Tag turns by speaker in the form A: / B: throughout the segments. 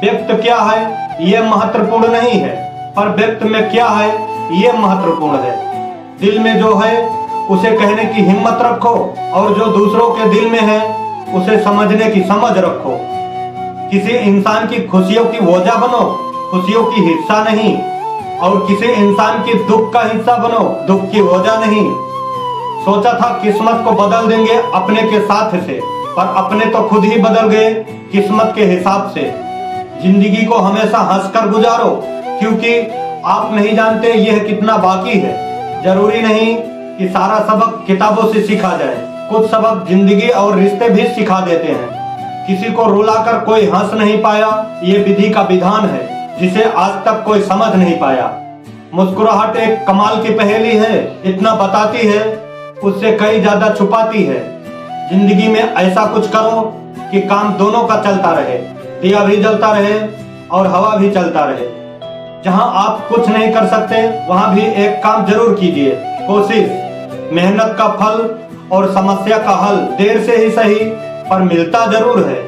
A: व्यक्त क्या है ये महत्वपूर्ण नहीं है, पर व्यक्त में क्या है ये महत्वपूर्ण है। दिल में जो है उसे कहने की हिम्मत रखो, और जो दूसरों के दिल में है उसे समझने की समझ रखो। किसी इंसान की खुशियों की वजह बनो, खुशियों की हिस्सा नहीं, और किसी इंसान की दुख का हिस्सा बनो, दुख की वजह नहीं। सोचा था किस्मत को बदल देंगे अपने के साथ से, पर अपने तो खुद ही बदल गए किस्मत के हिसाब से। जिंदगी को हमेशा हंसकर गुजारो, क्योंकि आप नहीं जानते यह कितना बाकी है। जरूरी नहीं कि सारा सबक किताबों से सीखा जाए, कुछ सबक जिंदगी और रिश्ते भी सिखा देते हैं। किसी को रुलाकर कोई हंस नहीं पाया, ये विधि का विधान है जिसे आज तक कोई समझ नहीं पाया। मुस्कुराहट एक कमाल की पहेली है, इतना बताती है उससे कई ज्यादा छुपाती है। जिंदगी में ऐसा कुछ करो कि काम दोनों का चलता रहे, दिया भी जलता रहे और हवा भी चलता रहे। जहां आप कुछ नहीं कर सकते वहां भी एक काम जरूर कीजिए, कोशिश, मेहनत का फल और समस्या का हल देर से ही सही पर मिलता जरूर है।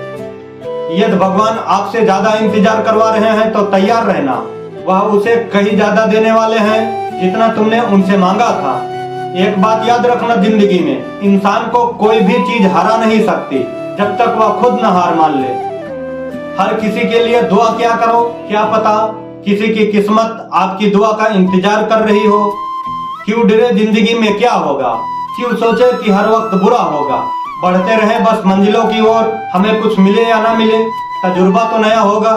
A: यदि भगवान आपसे ज्यादा इंतजार करवा रहे हैं तो तैयार रहना, वह उसे कहीं ज्यादा देने वाले हैं जितना तुमने उनसे मांगा था। एक बात याद रखना, जिंदगी में इंसान को कोई भी चीज हरा नहीं सकती जब तक वह खुद न हार मान ले। हर किसी के लिए दुआ क्या करो, क्या पता किसी की किस्मत आपकी दुआ का इंतजार कर रही हो। क्यों डरे जिंदगी में क्या होगा, क्यों सोचे कि हर वक्त बुरा होगा। बढ़ते रहे बस मंजिलों की ओर, हमें कुछ मिले या ना मिले तजुर्बा तो नया होगा।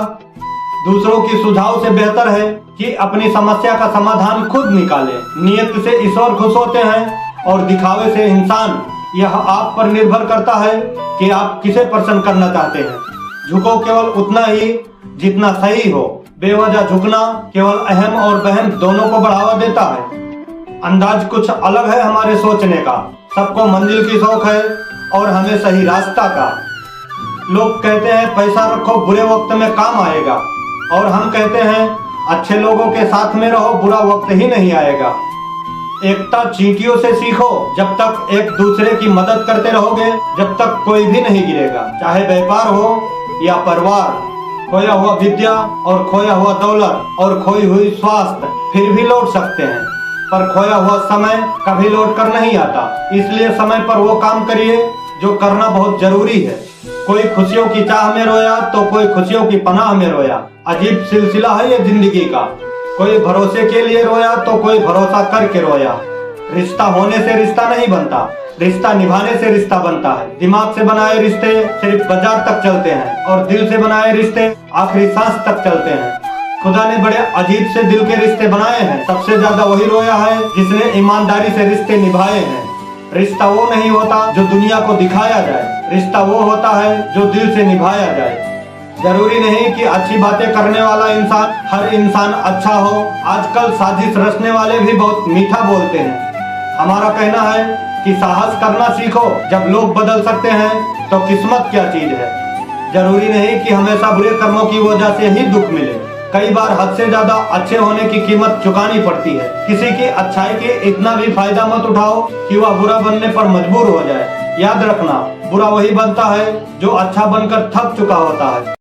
A: दूसरों की सुझाव से बेहतर है कि अपनी समस्या का समाधान खुद निकाले। नियत से ईश्वर खुश होते हैं और दिखावे से इंसान। यह आप पर निर्भर करता है कि आप किसे प्रसन्न करना चाहते हैं। झुको केवल उतना ही जितना सही हो, बेवजह झुकना केवल अहम और वहम दोनों को बढ़ावा देता है। अंदाज कुछ अलग है हमारे सोचने का, सबको मंजिल की शौक है और हमें सही रास्ता का। लोग कहते हैं पैसा रखो बुरे वक्त में काम आएगा, और हम कहते हैं अच्छे लोगों के साथ में रहो बुरा वक्त ही नहीं आएगा। एकता चींटियों से सीखो, जब तक एक दूसरे की मदद करते रहोगे जब तक कोई भी नहीं गिरेगा। चाहे व्यापार हो या परिवार, खोया हुआ विद्या और खोया हुआ दौलत और खोई हुई स्वास्थ्य फिर भी लौट सकते हैं, पर खोया हुआ समय कभी लौट कर नहीं आता। इसलिए समय पर वो काम करिए जो करना बहुत जरूरी है। कोई खुशियों की चाह में रोया तो कोई खुशियों की पनाह में रोया। अजीब सिलसिला है ये जिंदगी का, कोई भरोसे के लिए रोया तो कोई भरोसा करके रोया। रिश्ता होने से रिश्ता नहीं बनता, रिश्ता निभाने से रिश्ता बनता है। दिमाग से बनाए रिश्ते सिर्फ बाजार तक चलते हैं, और दिल से बनाए रिश्ते आखिरी सांस तक चलते हैं। खुदा ने बड़े अजीब से दिल के रिश्ते बनाए हैं, सबसे ज्यादा वही रोया है जिसने ईमानदारी से रिश्ते निभाए हैं। रिश्ता वो नहीं होता जो दुनिया को दिखाया जाए, रिश्ता वो होता है जो दिल से निभाया जाए। जरूरी नहीं कि अच्छी बातें करने वाला इंसान हर इंसान अच्छा हो। आजकल साजिश रचने वाले भी बहुत मीठा बोलते हैं। हमारा कहना है कि साहस करना सीखो, जब लोग बदल सकते हैं तो किस्मत क्या चीज है। जरूरी नहीं कि हमेशा बुरे कर्मों की वजह से ही दुख मिले, कई बार हद से ज्यादा अच्छे होने की कीमत चुकानी पड़ती है। किसी की अच्छाई के इतना भी फायदा मत उठाओ कि वह बुरा बनने पर मजबूर हो जाए। याद रखना, बुरा वही बनता है जो अच्छा बनकर थक चुका होता है।